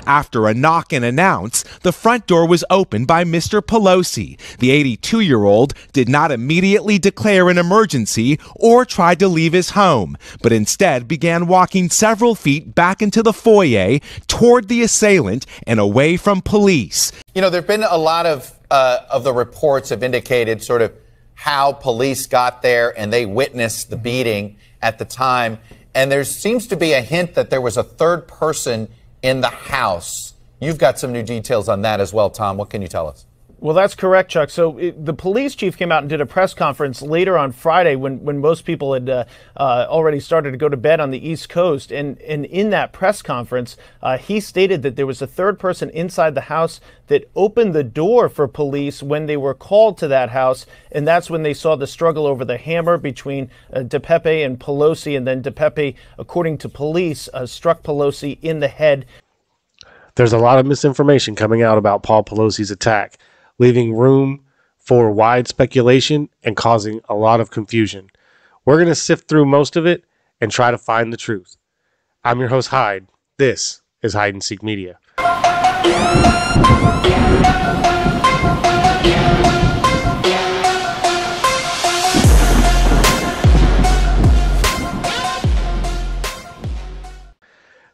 After a knock and announce, the front door was opened by Mr. Pelosi. The 82-year-old did not immediately declare an emergency or try to leave his home, but instead began walking several feet back into the foyer toward the assailant and away from police. You know, there have been a lot of the reports have indicated sort of how police got there and they witnessed the beating at the time. And there seems to be a hint that there was a third person in the house. You've got some new details on that as well, Tom. What can you tell us? Well, that's correct, Chuck. So the police chief came out and did a press conference later on Friday when most people had already started to go to bed on the East Coast. And in that press conference, he stated that there was a third person inside the house that opened the door for police when they were called to that house. And that's when they saw the struggle over the hammer between DePepe and Pelosi. And then DePepe, according to police, struck Pelosi in the head. There's a lot of misinformation coming out about Paul Pelosi's attack, leaving room for wide speculation and causing a lot of confusion. We're going to sift through most of it and try to find the truth. I'm your host, Hyde. This is Hide and Seek Media.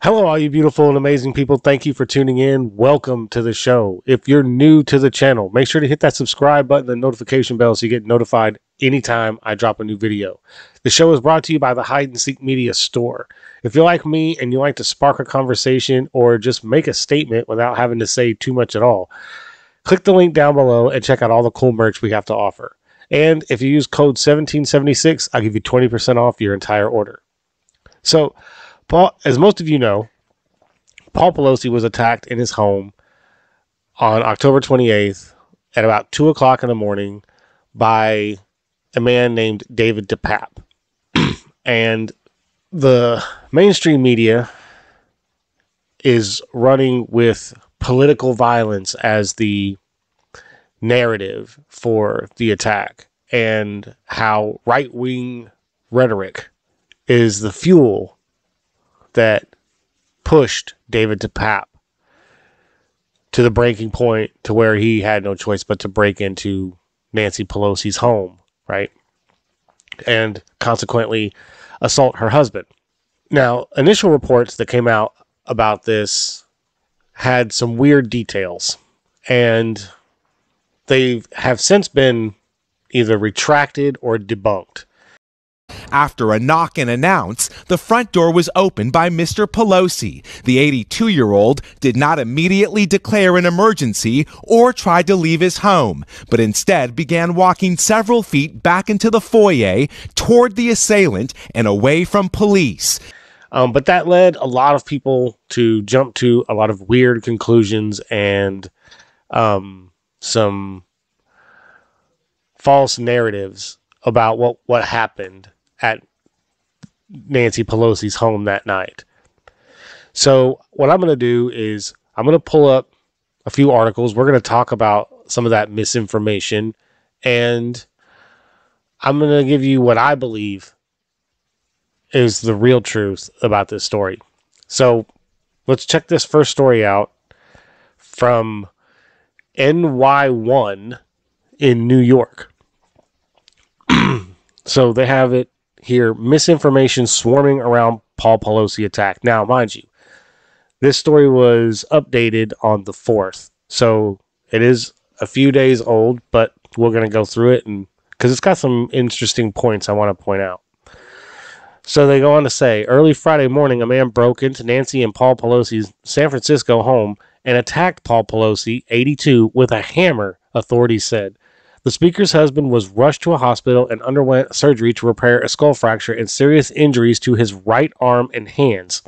Hello, all you beautiful and amazing people. Thank you for tuning in. Welcome to the show. If you're new to the channel, make sure to hit that subscribe button and notification bell so you get notified anytime I drop a new video. The show is brought to you by the Hide and Seek Media store. If you're like me and you like to spark a conversation or just make a statement without having to say too much at all, click the link down below and check out all the cool merch we have to offer. And if you use code 1776, I'll give you 20% off your entire order. So, Paul, as most of you know, Paul Pelosi was attacked in his home on October 28th at about 2 o'clock in the morning by a man named David DePape. And the mainstream media is running with political violence as the narrative for the attack, and how right-wing rhetoric is the fuel that pushed David DePape to the breaking point to where he had no choice but to break into Nancy Pelosi's home, right? And consequently assault her husband. Now, initial reports that came out about this had some weird details, and they have since been either retracted or debunked. After a knock and announce, the front door was opened by Mr. Pelosi. The 82-year-old did not immediately declare an emergency or try to leave his home, but instead began walking several feet back into the foyer toward the assailant and away from police. But that led a lot of people to jump to a lot of weird conclusions and some false narratives about what happened at Nancy Pelosi's home that night. So what I'm going to do is I'm going to pull up a few articles. We're going to talk about some of that misinformation, and I'm going to give you what I believe is the real truth about this story. So let's check this first story out from NY1 in New York. So they have it here, misinformation swarming around Paul Pelosi attack. Now, mind you, this story was updated on the 4th. So it is a few days old, but we're going to go through it and because it's got some interesting points I want to point out. So they go on to say, early Friday morning, a man broke into Nancy and Paul Pelosi's San Francisco home and attacked Paul Pelosi, 82, with a hammer, authorities said. The speaker's husband was rushed to a hospital and underwent surgery to repair a skull fracture and serious injuries to his right arm and hands.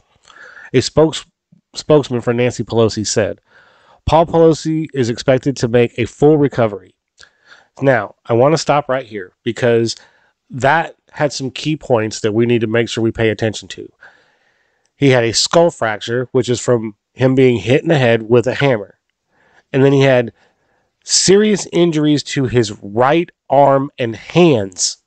A spokesman for Nancy Pelosi said, Paul Pelosi is expected to make a full recovery. Now, I want to stop right here because that had some key points that we need to make sure we pay attention to. He had a skull fracture, which is from him being hit in the head with a hammer. And then he had serious injuries to his right arm and hands.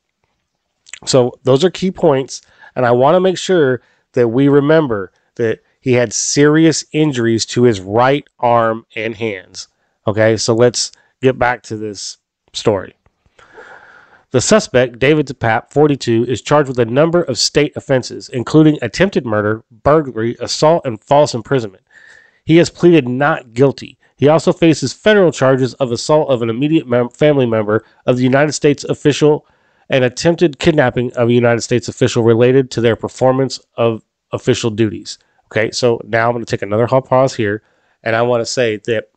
So those are key points, and I want to make sure that we remember that he had serious injuries to his right arm and hands. Okay, so let's get back to this story. The suspect, David DePape, 42, is charged with a number of state offenses, including attempted murder, burglary, assault, and false imprisonment. He has pleaded not guilty. He also faces federal charges of assault of an immediate family member of the United States official and attempted kidnapping of a United States official related to their performance of official duties. Okay, so now I'm going to take another hot pause here, and I want to say that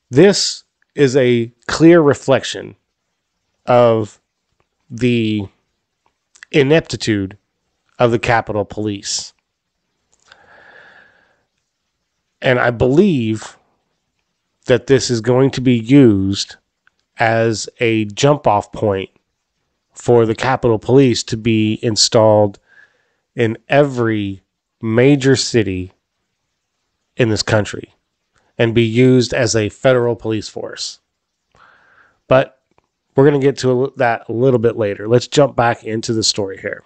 this is a clear reflection of the ineptitude of the Capitol Police. And I believe that this is going to be used as a jump-off point for the Capitol Police to be installed in every major city in this country and be used as a federal police force. But we're going to get to that a little bit later. Let's jump back into the story here.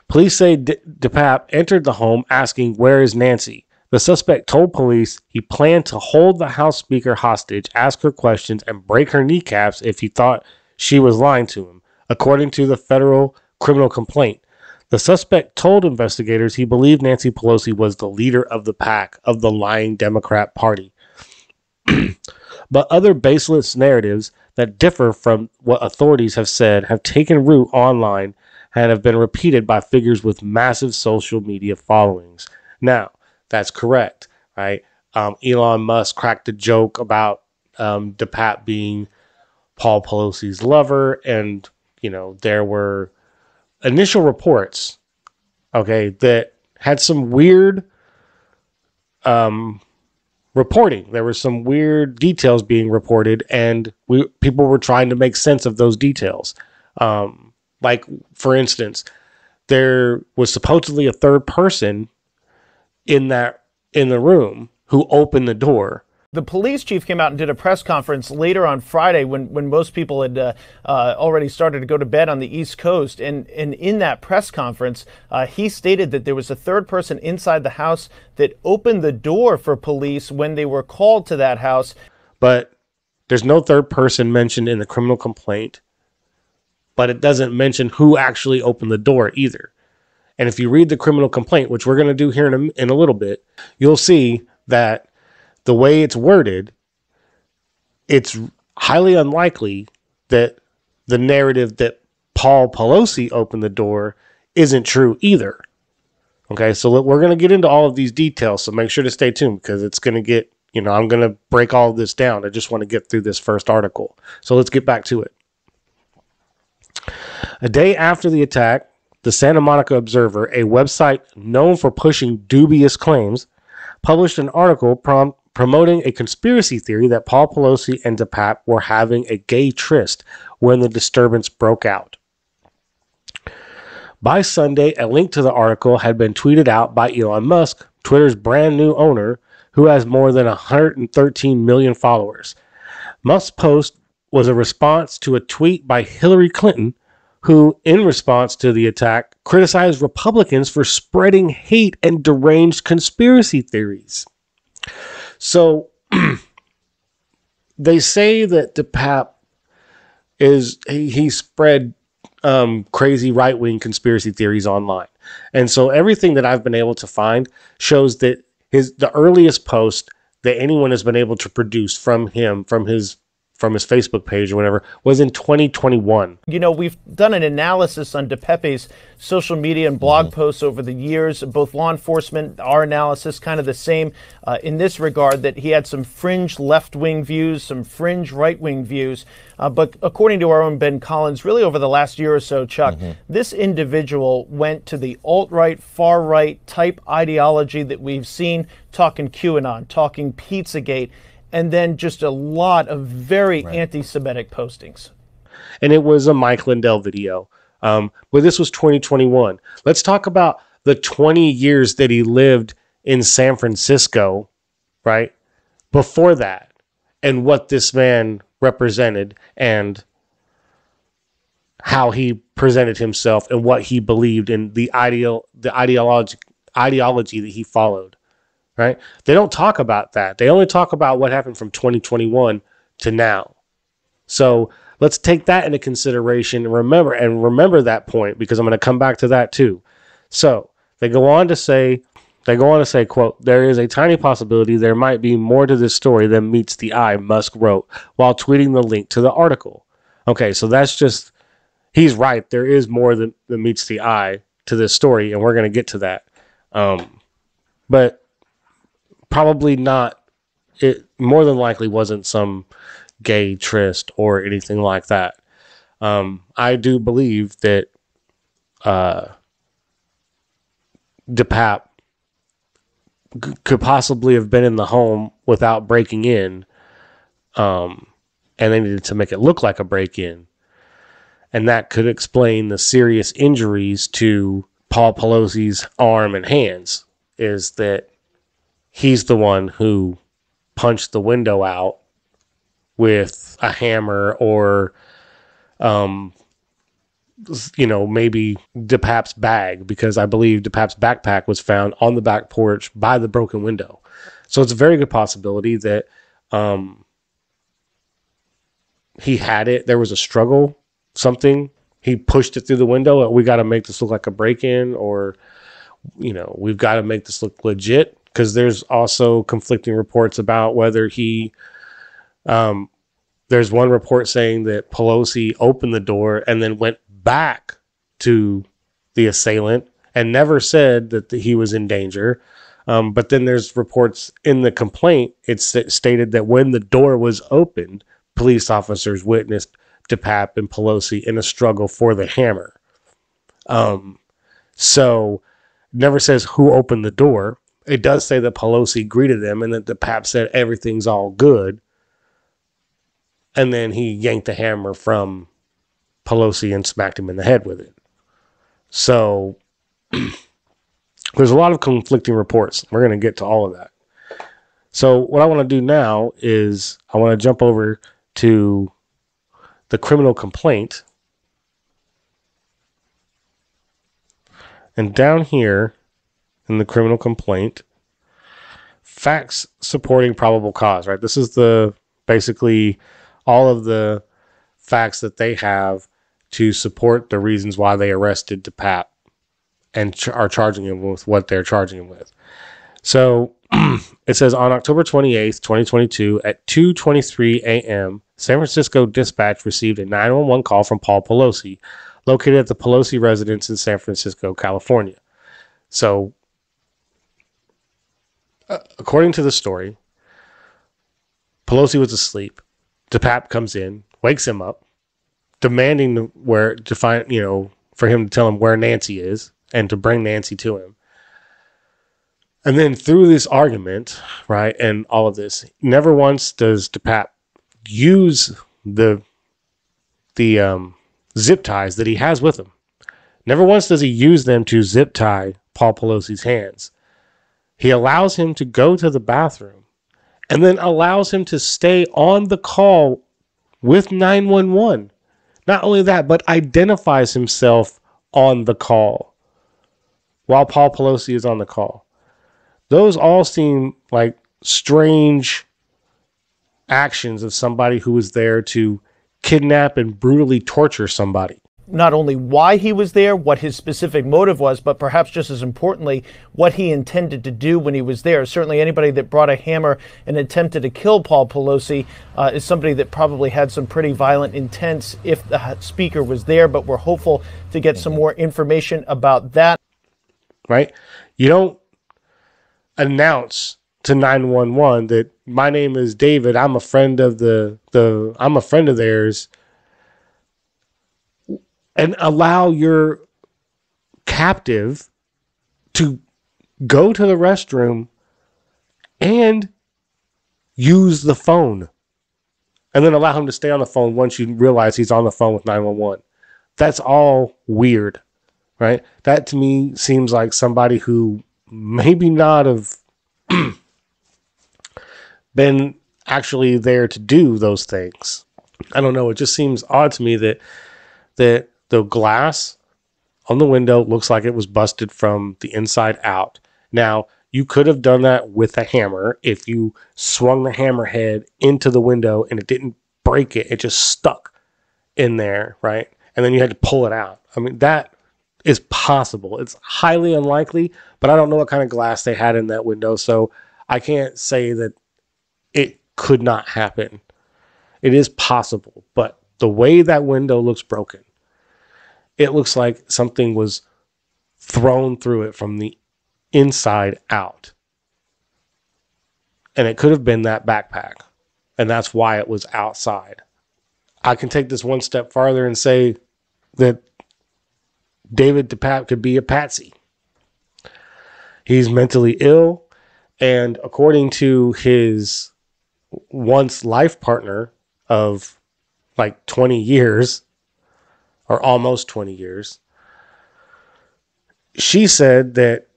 Police say DePape entered the home asking, "Where is Nancy?" The suspect told police he planned to hold the House Speaker hostage, ask her questions, and break her kneecaps if he thought she was lying to him, according to the federal criminal complaint. The suspect told investigators he believed Nancy Pelosi was the leader of the pack of the lying Democrat Party. But other baseless narratives that differ from what authorities have said have taken root online and have been repeated by figures with massive social media followings. Now, that's correct, right? Elon Musk cracked a joke about DePape being Paul Pelosi's lover, and, there were initial reports, okay, that had some weird reporting. There were some weird details being reported, and people were trying to make sense of those details. Like, for instance, there was supposedly a third person in the room who opened the door. The police chief came out and did a press conference later on Friday when most people had already started to go to bed on the East Coast. And in that press conference, he stated that there was a third person inside the house that opened the door for police when they were called to that house. But there's no third person mentioned in the criminal complaint, but it doesn't mention who actually opened the door either. And if you read the criminal complaint, which we're going to do here in a little bit, you'll see that the way it's worded, it's highly unlikely that the narrative that Paul Pelosi opened the door isn't true either. Okay, so we're going to get into all of these details, so make sure to stay tuned because it's going to get, I'm going to break all of this down. I just want to get through this first article. So let's get back to it. A day after the attack, the Santa Monica Observer, a website known for pushing dubious claims, published an article promoting a conspiracy theory that Paul Pelosi and DePape were having a gay tryst when the disturbance broke out. By Sunday, a link to the article had been tweeted out by Elon Musk, Twitter's brand new owner, who has more than 113 million followers. Musk's post was a response to a tweet by Hillary Clinton, who, in response to the attack, criticized Republicans for spreading hate and deranged conspiracy theories. So, they say that DePape he spread crazy right-wing conspiracy theories online. And so everything that I've been able to find shows that the earliest post that anyone has been able to produce from his Facebook page or whatever was in 2021. We've done an analysis on DePape's social media and blog posts over the years. Both law enforcement, our analysis, kind of the same in this regard, that he had some fringe left-wing views, some fringe right-wing views. But according to our own Ben Collins, really over the last year or so, Chuck, this individual went to the alt-right, far-right type ideology that we've seen, talking QAnon, talking Pizzagate, and then just a lot of very anti-Semitic postings. And it was a Mike Lindell video. But this was 2021. Let's talk about the 20 years that he lived in San Francisco, right? Before that, and what this man represented, and how he presented himself and what he believed in, the ideology that he followed, right? They don't talk about that. They only talk about what happened from 2021 to now. So let's take that into consideration and remember that point, because I'm going to come back to that too. So they go on to say, quote, "There is a tiny possibility there might be more to this story than meets the eye," Musk wrote while tweeting the link to the article. Okay, so that's just, he's right. There is more than meets the eye to this story, and we're going to get to that. But probably not, it more than likely wasn't some gay tryst or anything like that. I do believe that DePape could possibly have been in the home without breaking in, and they needed to make it look like a break-in. And that could explain the serious injuries to Paul Pelosi's arm and hands, is that he's the one who punched the window out with a hammer, or, maybe DePape's bag, because I believe DePape's backpack was found on the back porch by the broken window. So it's a very good possibility that he had it. There was a struggle, something. He pushed it through the window. We got to make this look like a break-in, or, we've got to make this look legit, because there's also conflicting reports about whether he, there's one report saying that Pelosi opened the door and then went back to the assailant and never said that he was in danger. But then there's reports in the complaint. It's stated that when the door was opened, police officers witnessed DePape and Pelosi in a struggle for the hammer. So never says who opened the door. It does say that Pelosi greeted them and that DePape said everything's all good. And then he yanked the hammer from Pelosi and smacked him in the head with it. So there's a lot of conflicting reports. We're going to get to all of that. So what I want to do now is I want to jump over to the criminal complaint. And down here in the criminal complaint, facts supporting probable cause, right? This is basically all of the facts that they have to support the reasons why they arrested DePape and are charging him with what they're charging him with. So it says, on October 28th, 2022 at 2:23 a.m., San Francisco dispatch received a 911 call from Paul Pelosi, located at the Pelosi residence in San Francisco, California. So according to the story, Pelosi was asleep. DePape comes in, wakes him up, demanding for him to tell him where Nancy is and to bring Nancy to him. And then through this argument, right, and all of this, never once does DePape use the zip ties that he has with him. Never once does he use them to zip tie Paul Pelosi's hands. He allows him to go to the bathroom and then allows him to stay on the call with 911. Not only that, but identifies himself on the call while Paul Pelosi is on the call. Those all seem like strange actions of somebody who was there to kidnap and brutally torture somebody. Not only why he was there, what his specific motive was, but perhaps just as importantly, what he intended to do when he was there. Certainly anybody that brought a hammer and attempted to kill Paul Pelosi is somebody that probably had some pretty violent intents if the speaker was there, but we're hopeful to get some more information about that. Right? You don't announce to 911 that my name is David, I'm a friend of I'm a friend of theirs, and allow your captive to go to the restroom and use the phone, and then allow him to stay on the phone once you realize he's on the phone with 911. That's all weird, right? That to me seems like somebody who maybe not have been actually there to do those things. I don't know. It just seems odd to me that that the glass on the window looks like it was busted from the inside out. Now, you could have done that with a hammer if you swung the hammer head into the window and it didn't break it. It just stuck in there, right? And then you had to pull it out. I mean, that is possible. It's highly unlikely, but I don't know what kind of glass they had in that window, so I can't say that it could not happen. It is possible, but the way that window looks broken, it looks like something was thrown through it from the inside out. And it could have been that backpack, and that's why it was outside. I can take this one step farther and say that David DePape could be a patsy. He's mentally ill, and according to his once life partner of like 20 years, or almost 20 years, she said that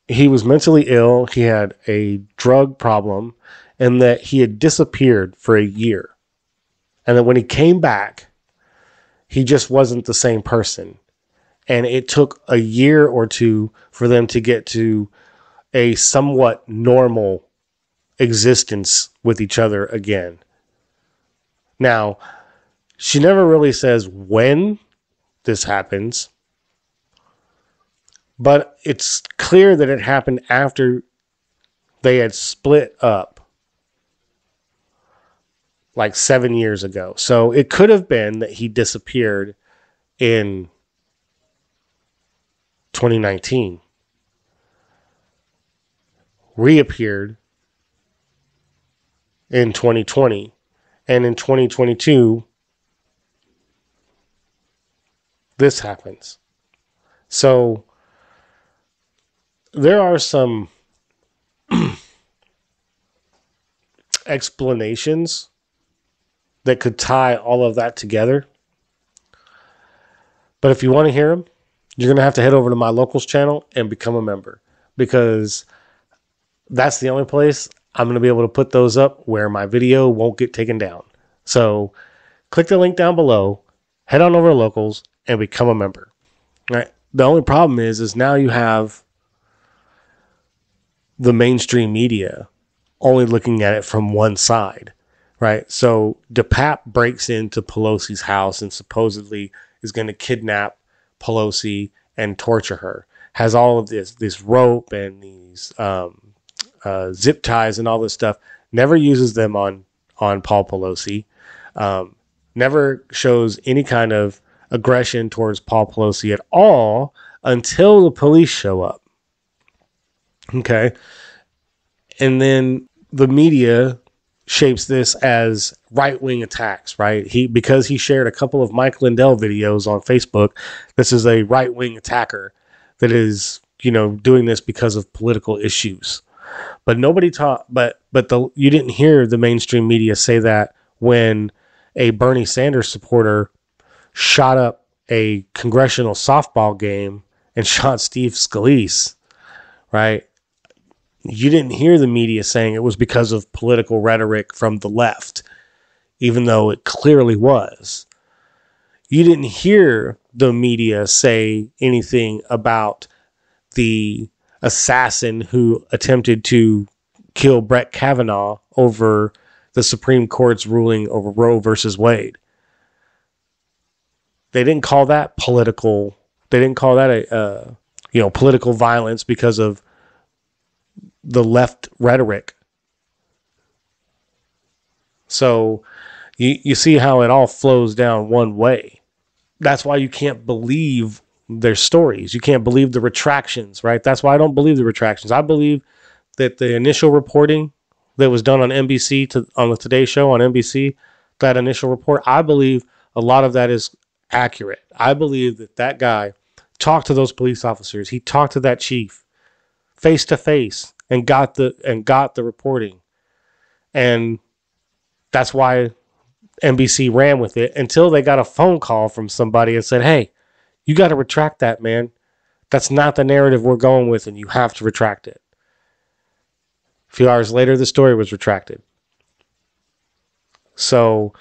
he was mentally ill, he had a drug problem, and that he had disappeared for a year. And that when he came back, he just wasn't the same person. And it took a year or two for them to get to a somewhat normal existence with each other again. Now, she never really says when this happens, but it's clear that it happened after they had split up like 7 years ago. So it could have been that he disappeared in 2019, reappeared in 2020, and in 2022, this happens. So there are some explanations that could tie all of that together. But if you want to hear them, you're going to have to head over to my locals channel and become a member, because that's the only place I'm going to be able to put those up where my video won't get taken down. So click the link down below, head on over to locals and become a member. All right. The only problem is now you have the mainstream media only looking at it from one side, right? So DePape breaks into Pelosi's house and supposedly is going to kidnap Pelosi and torture her. Has all of this rope and these zip ties and all this stuff. Never uses them on Paul Pelosi. Never shows any kind of aggression towards Paul Pelosi at all until the police show up. Okay. And then the media shapes this as right-wing attacks, right? Because he shared a couple of Mike Lindell videos on Facebook, this is a right-wing attacker that is, doing this because of political issues. But nobody you didn't hear the mainstream media say that when a Bernie Sanders supporter shot up a congressional softball game and shot Steve Scalise, right? You didn't hear the media saying it was because of political rhetoric from the left, even though it clearly was. You didn't hear the media say anything about the assassin who attempted to kill Brett Kavanaugh over the Supreme Court's ruling over Roe versus Wade. They didn't call that political. They didn't call that political violence because of the left rhetoric. So you see how it all flows down one way. That's why you can't believe their stories. You can't believe the retractions, right? That's why I don't believe the retractions. I believe that the initial reporting that was done on NBC on the Today Show on NBC, that initial report, I believe a lot of that is accurate. I believe that guy talked to those police officers. He talked to that chief face to face and got the reporting. And that's why NBC ran with it until they got a phone call from somebody and said, hey, you got to retract that, man. That's not the narrative we're going with, and you have to retract it. A few hours later, the story was retracted. So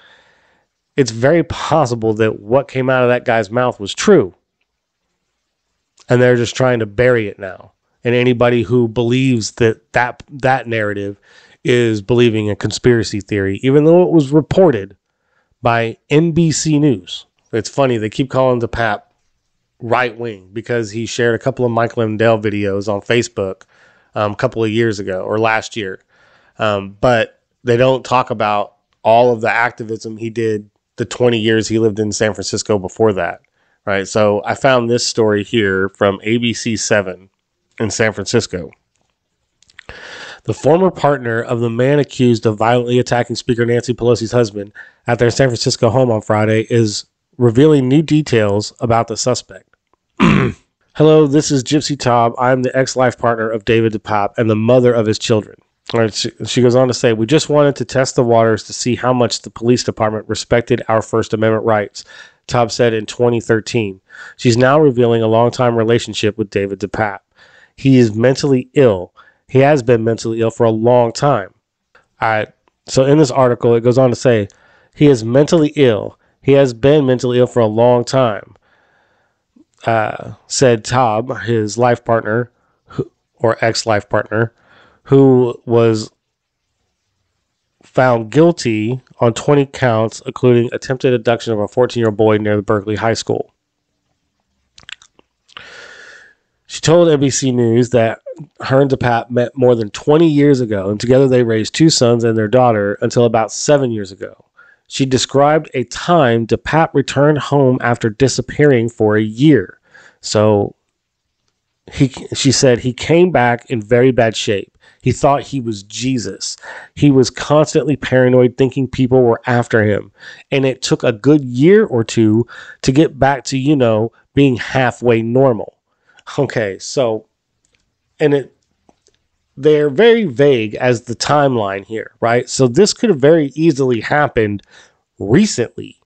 it's very possible that what came out of that guy's mouth was true. And they're just trying to bury it now. And anybody who believes that narrative is believing a conspiracy theory, even though it was reported by NBC News. It's funny, they keep calling DePape right wing because he shared a couple of Mike Lindell videos on Facebook a couple of years ago or last year. But they don't talk about all of the activism he did the 20 years he lived in San Francisco before that. Right. So I found this story here from ABC 7 in San Francisco. The former partner of the man accused of violently attacking Speaker Nancy Pelosi's husband at their San Francisco home on Friday is revealing new details about the suspect. Hello, this is Gypsy Taub. I'm the ex-life partner of David DePape and the mother of his children. All right, she goes on to say, we just wanted to test the waters to see how much the police department respected our First Amendment rights, Taub said in 2013. She's now revealing a long-time relationship with David DePape. He is mentally ill. He has been mentally ill for a long time. So in this article, it goes on to say, he is mentally ill. He has been mentally ill for a long time, said Taub, his life partner, or ex-life partner, who was found guilty on 20 counts, including attempted abduction of a 14-year-old boy near the Berkeley High School. She told NBC News that her and DePape met more than 20 years ago, and together they raised 2 sons and their daughter until about 7 years ago. She described a time DePape returned home after disappearing for a year. So she said he came back in very bad shape. He thought he was Jesus. He was constantly paranoid, thinking people were after him. And it took a good year or two to get back to, being halfway normal. Okay, so, they're very vague as the timeline here, right? So this could have very easily happened recently.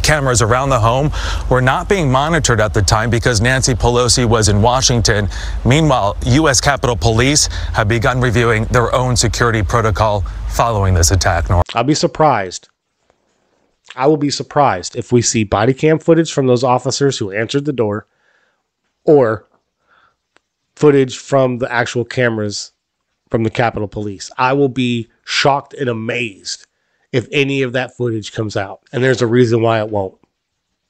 Cameras around the home were not being monitored at the time because Nancy Pelosi was in Washington. Meanwhile, U.S. Capitol Police have begun reviewing their own security protocol following this attack. I'll be surprised. I will be surprised if we see body cam footage from those officers who answered the door or footage from the actual cameras from the Capitol Police. I will be shocked and amazed if any of that footage comes out. And there's a reason why it won't.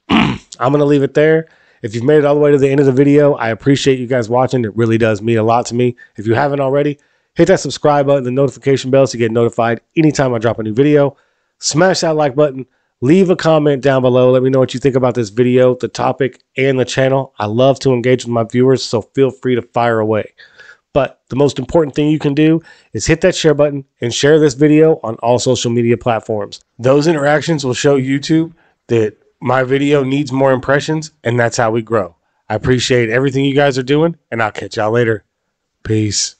I'm going to leave it there. If you've made it all the way to the end of the video, I appreciate you guys watching. It really does mean a lot to me. If you haven't already, hit that subscribe button, the notification bell so you get notified anytime I drop a new video. Smash that like button. Leave a comment down below. Let me know what you think about this video, the topic, and the channel. I love to engage with my viewers, so feel free to fire away. But the most important thing you can do is hit that share button and share this video on all social media platforms. Those interactions will show YouTube that my video needs more impressions, and that's how we grow. I appreciate everything you guys are doing, and I'll catch y'all later. Peace.